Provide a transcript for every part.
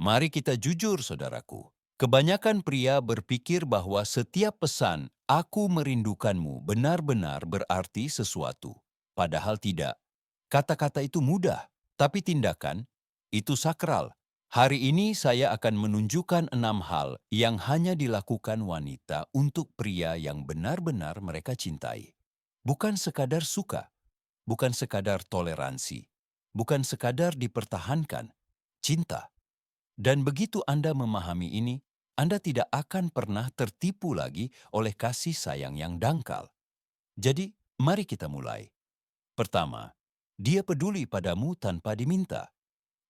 Mari kita jujur, saudaraku. Kebanyakan pria berpikir bahwa setiap pesan "aku merindukanmu" benar-benar berarti sesuatu. Padahal tidak. Kata-kata itu mudah, tapi tindakan itu sakral. Hari ini saya akan menunjukkan 6 hal yang hanya dilakukan wanita untuk pria yang benar-benar mereka cintai. Bukan sekadar suka, bukan sekadar toleransi, bukan sekadar dipertahankan, cinta. Dan begitu Anda memahami ini, Anda tidak akan pernah tertipu lagi oleh kasih sayang yang dangkal. Jadi, mari kita mulai. Pertama, dia peduli padamu tanpa diminta.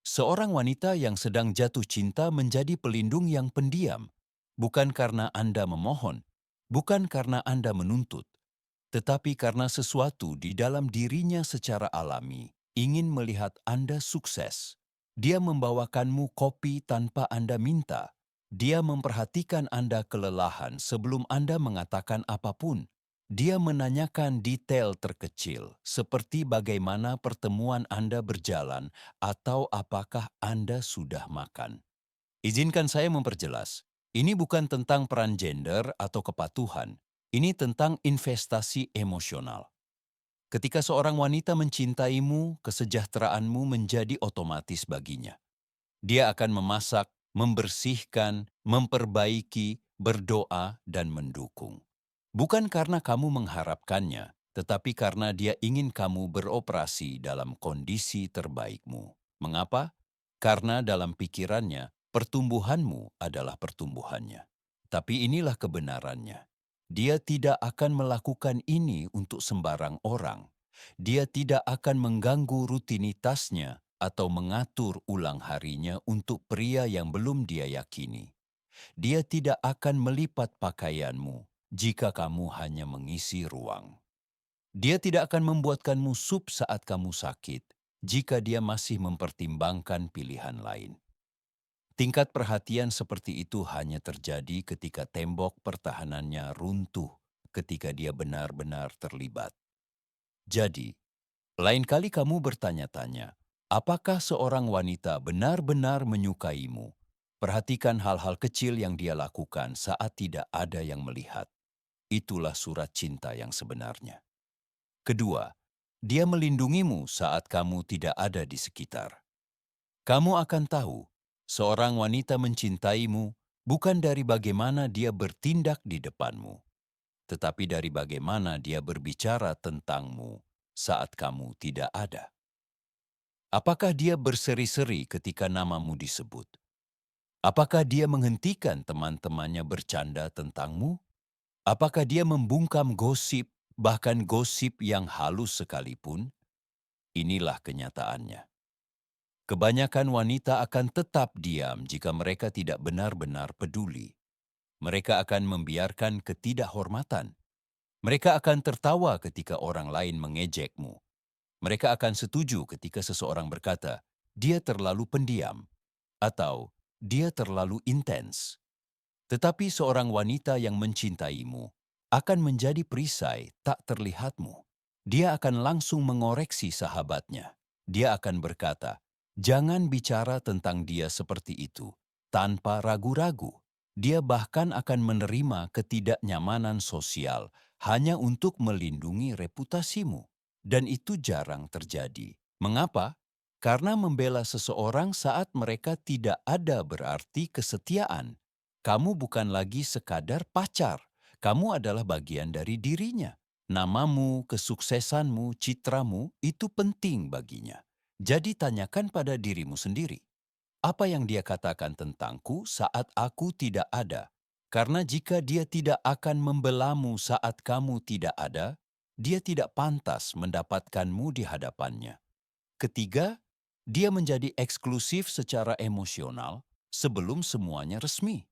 Seorang wanita yang sedang jatuh cinta menjadi pelindung yang pendiam, bukan karena Anda memohon, bukan karena Anda menuntut, tetapi karena sesuatu di dalam dirinya secara alami ingin melihat Anda sukses. Dia membawakanmu kopi tanpa Anda minta. Dia memperhatikan Anda kelelahan sebelum Anda mengatakan apapun. Dia menanyakan detail terkecil, seperti bagaimana pertemuan Anda berjalan atau apakah Anda sudah makan. Izinkan saya memperjelas. Ini bukan tentang peran gender atau kepatuhan. Ini tentang investasi emosional. Ketika seorang wanita mencintaimu, kesejahteraanmu menjadi otomatis baginya. Dia akan memasak, membersihkan, memperbaiki, berdoa, dan mendukung. Bukan karena kamu mengharapkannya, tetapi karena dia ingin kamu beroperasi dalam kondisi terbaikmu. Mengapa? Karena dalam pikirannya, pertumbuhanmu adalah pertumbuhannya. Tapi inilah kebenarannya. Dia tidak akan melakukan ini untuk sembarang orang. Dia tidak akan mengganggu rutinitasnya atau mengatur ulang harinya untuk pria yang belum dia yakini. Dia tidak akan melipat pakaianmu jika kamu hanya mengisi ruang. Dia tidak akan membuatkanmu sup saat kamu sakit jika dia masih mempertimbangkan pilihan lain. Tingkat perhatian seperti itu hanya terjadi ketika tembok pertahanannya runtuh, ketika dia benar-benar terlibat. Jadi, lain kali kamu bertanya-tanya, apakah seorang wanita benar-benar menyukaimu? Perhatikan hal-hal kecil yang dia lakukan saat tidak ada yang melihat. Itulah surat cinta yang sebenarnya. Kedua, dia melindungimu saat kamu tidak ada di sekitar. Kamu akan tahu, seorang wanita mencintaimu bukan dari bagaimana dia bertindak di depanmu, tetapi dari bagaimana dia berbicara tentangmu saat kamu tidak ada. Apakah dia berseri-seri ketika namamu disebut? Apakah dia menghentikan teman-temannya bercanda tentangmu? Apakah dia membungkam gosip, bahkan gosip yang halus sekalipun? Inilah kenyataannya. Kebanyakan wanita akan tetap diam jika mereka tidak benar-benar peduli. Mereka akan membiarkan ketidakhormatan. Mereka akan tertawa ketika orang lain mengejekmu. Mereka akan setuju ketika seseorang berkata, "Dia terlalu pendiam," atau "Dia terlalu intens." Tetapi seorang wanita yang mencintaimu akan menjadi perisai tak terlihatmu. Dia akan langsung mengoreksi sahabatnya. Dia akan berkata, "Jangan bicara tentang dia seperti itu," tanpa ragu-ragu. Dia bahkan akan menerima ketidaknyamanan sosial hanya untuk melindungi reputasimu. Dan itu jarang terjadi. Mengapa? Karena membela seseorang saat mereka tidak ada berarti kesetiaan. Kamu bukan lagi sekadar pacar. Kamu adalah bagian dari dirinya. Namamu, kesuksesanmu, citramu itu penting baginya. Jadi tanyakan pada dirimu sendiri, apa yang dia katakan tentangku saat aku tidak ada? Karena jika dia tidak akan membelamu saat kamu tidak ada, dia tidak pantas mendapatkanmu di hadapannya. Ketiga, dia menjadi eksklusif secara emosional sebelum semuanya resmi.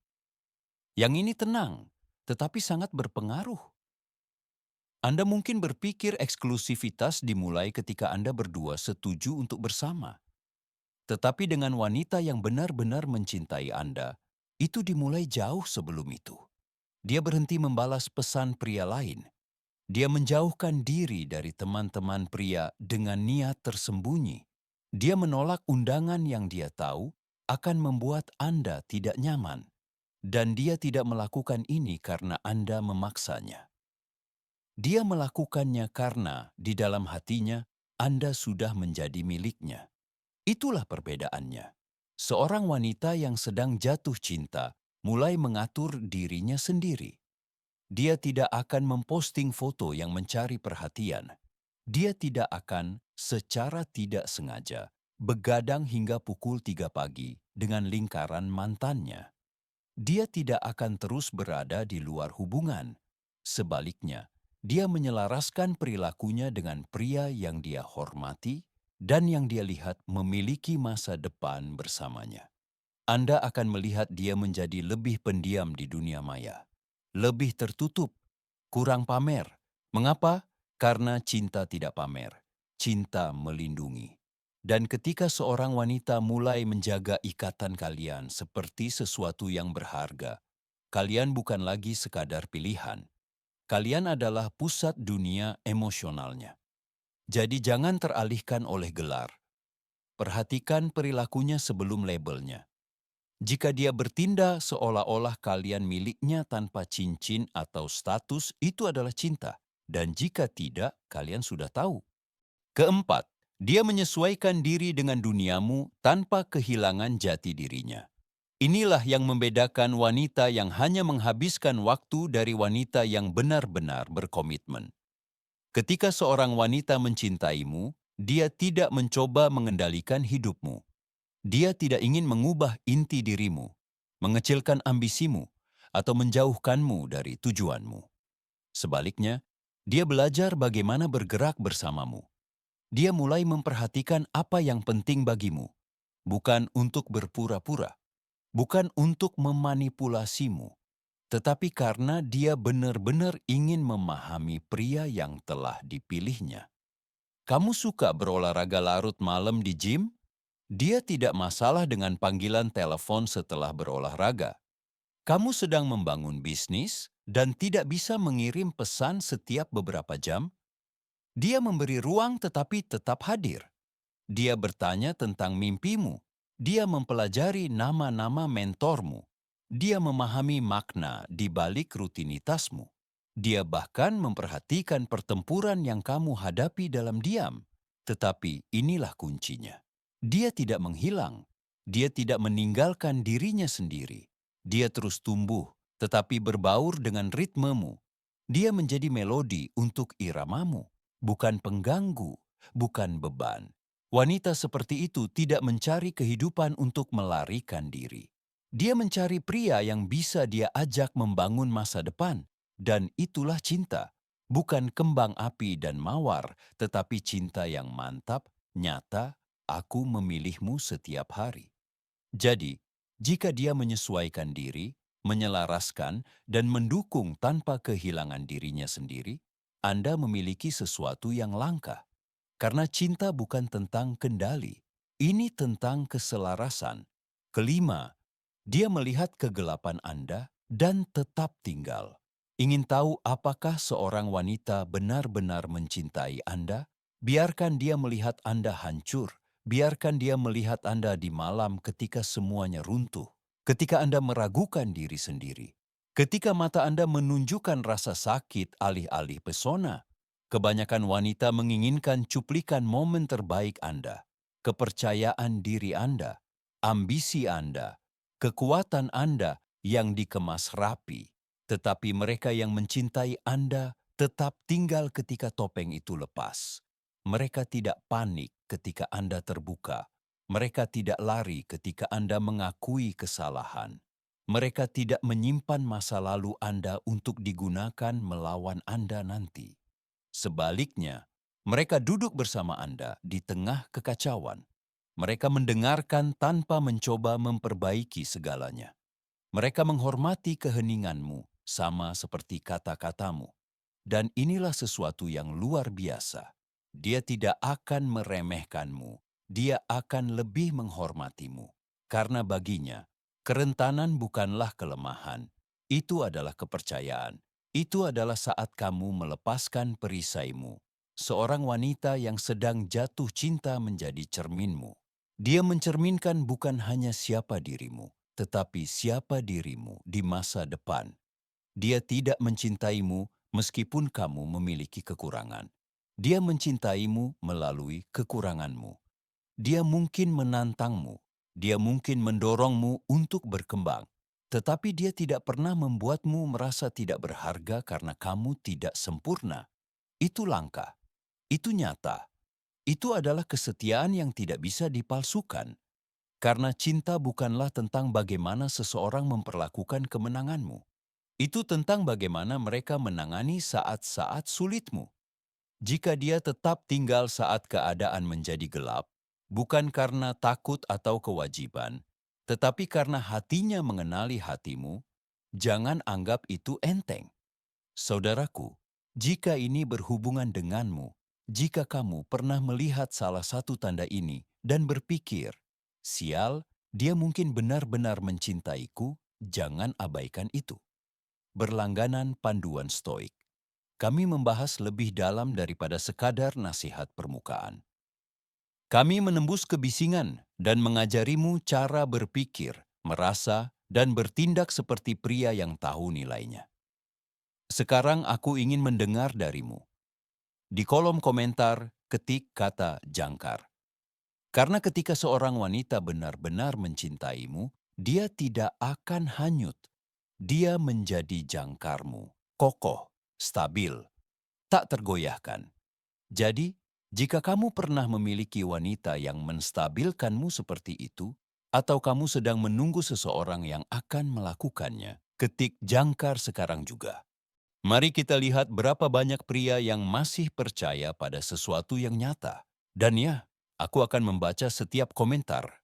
Yang ini tenang, tetapi sangat berpengaruh. Anda mungkin berpikir eksklusivitas dimulai ketika Anda berdua setuju untuk bersama. Tetapi dengan wanita yang benar-benar mencintai Anda, itu dimulai jauh sebelum itu. Dia berhenti membalas pesan pria lain. Dia menjauhkan diri dari teman-teman pria dengan niat tersembunyi. Dia menolak undangan yang dia tahu akan membuat Anda tidak nyaman, dan dia tidak melakukan ini karena Anda memaksanya. Dia melakukannya karena di dalam hatinya Anda sudah menjadi miliknya. Itulah perbedaannya. Seorang wanita yang sedang jatuh cinta mulai mengatur dirinya sendiri. Dia tidak akan memposting foto yang mencari perhatian. Dia tidak akan secara tidak sengaja begadang hingga pukul 3 pagi dengan lingkaran mantannya. Dia tidak akan terus berada di luar hubungan. Sebaliknya, dia menyelaraskan perilakunya dengan pria yang dia hormati dan yang dia lihat memiliki masa depan bersamanya. Anda akan melihat dia menjadi lebih pendiam di dunia maya, lebih tertutup, kurang pamer. Mengapa? Karena cinta tidak pamer, cinta melindungi. Dan ketika seorang wanita mulai menjaga ikatan kalian seperti sesuatu yang berharga, kalian bukan lagi sekadar pilihan. Kalian adalah pusat dunia emosionalnya. Jadi jangan teralihkan oleh gelar. Perhatikan perilakunya sebelum labelnya. Jika dia bertindak seolah-olah kalian miliknya tanpa cincin atau status, itu adalah cinta. Dan jika tidak, kalian sudah tahu. Keempat, dia menyesuaikan diri dengan duniamu tanpa kehilangan jati dirinya. Inilah yang membedakan wanita yang hanya menghabiskan waktu dari wanita yang benar-benar berkomitmen. Ketika seorang wanita mencintaimu, dia tidak mencoba mengendalikan hidupmu. Dia tidak ingin mengubah inti dirimu, mengecilkan ambisimu, atau menjauhkanmu dari tujuanmu. Sebaliknya, dia belajar bagaimana bergerak bersamamu. Dia mulai memperhatikan apa yang penting bagimu, bukan untuk berpura-pura, bukan untuk memanipulasimu, tetapi karena dia benar-benar ingin memahami pria yang telah dipilihnya. Kamu suka berolahraga larut malam di gym? Dia tidak masalah dengan panggilan telepon setelah berolahraga. Kamu sedang membangun bisnis dan tidak bisa mengirim pesan setiap beberapa jam? Dia memberi ruang tetapi tetap hadir. Dia bertanya tentang mimpimu. Dia mempelajari nama-nama mentormu. Dia memahami makna di balik rutinitasmu. Dia bahkan memperhatikan pertempuran yang kamu hadapi dalam diam. Tetapi inilah kuncinya. Dia tidak menghilang. Dia tidak meninggalkan dirinya sendiri. Dia terus tumbuh, tetapi berbaur dengan ritmemu. Dia menjadi melodi untuk iramamu, bukan pengganggu, bukan beban. Wanita seperti itu tidak mencari kehidupan untuk melarikan diri. Dia mencari pria yang bisa dia ajak membangun masa depan. Dan itulah cinta, bukan kembang api dan mawar, tetapi cinta yang mantap, nyata, aku memilihmu setiap hari. Jadi, jika dia menyesuaikan diri, menyelaraskan, dan mendukung tanpa kehilangan dirinya sendiri, Anda memiliki sesuatu yang langka. Karena cinta bukan tentang kendali, ini tentang keselarasan. Kelima, dia melihat kegelapan Anda dan tetap tinggal. Ingin tahu apakah seorang wanita benar-benar mencintai Anda? Biarkan dia melihat Anda hancur. Biarkan dia melihat Anda di malam ketika semuanya runtuh. Ketika Anda meragukan diri sendiri. Ketika mata Anda menunjukkan rasa sakit alih-alih pesona. Kebanyakan wanita menginginkan cuplikan momen terbaik Anda, kepercayaan diri Anda, ambisi Anda, kekuatan Anda yang dikemas rapi. Tetapi mereka yang mencintai Anda tetap tinggal ketika topeng itu lepas. Mereka tidak panik ketika Anda terbuka. Mereka tidak lari ketika Anda mengakui kesalahan. Mereka tidak menyimpan masa lalu Anda untuk digunakan melawan Anda nanti. Sebaliknya, mereka duduk bersama Anda di tengah kekacauan. Mereka mendengarkan tanpa mencoba memperbaiki segalanya. Mereka menghormati keheninganmu sama seperti kata-katamu. Dan inilah sesuatu yang luar biasa. Dia tidak akan meremehkanmu. Dia akan lebih menghormatimu. Karena baginya, kerentanan bukanlah kelemahan. Itu adalah kepercayaan. Itu adalah saat kamu melepaskan perisaimu. Seorang wanita yang sedang jatuh cinta menjadi cerminmu. Dia mencerminkan bukan hanya siapa dirimu, tetapi siapa dirimu di masa depan. Dia tidak mencintaimu meskipun kamu memiliki kekurangan. Dia mencintaimu melalui kekuranganmu. Dia mungkin menantangmu, dia mungkin mendorongmu untuk berkembang, tetapi dia tidak pernah membuatmu merasa tidak berharga karena kamu tidak sempurna. Itu langka, itu nyata, itu adalah kesetiaan yang tidak bisa dipalsukan, karena cinta bukanlah tentang bagaimana seseorang memperlakukan kemenanganmu. Itu tentang bagaimana mereka menangani saat-saat sulitmu. Jika dia tetap tinggal saat keadaan menjadi gelap, bukan karena takut atau kewajiban, tetapi karena hatinya mengenali hatimu, jangan anggap itu enteng. Saudaraku, jika ini berhubungan denganmu, jika kamu pernah melihat salah satu tanda ini dan berpikir, "Sial, dia mungkin benar-benar mencintaiku," jangan abaikan itu. Berlangganan panduan stoik. Kami membahas lebih dalam daripada sekadar nasihat permukaan. Kami menembus kebisingan dan mengajarimu cara berpikir, merasa, dan bertindak seperti pria yang tahu nilainya. Sekarang aku ingin mendengar darimu. Di kolom komentar, ketik kata jangkar. Karena ketika seorang wanita benar-benar mencintaimu, dia tidak akan hanyut. Dia menjadi jangkarmu, kokoh, stabil, tak tergoyahkan. Jadi, jika kamu pernah memiliki wanita yang menstabilkanmu seperti itu, atau kamu sedang menunggu seseorang yang akan melakukannya, ketik jangkar sekarang juga. Mari kita lihat berapa banyak pria yang masih percaya pada sesuatu yang nyata. Dan ya, aku akan membaca setiap komentar.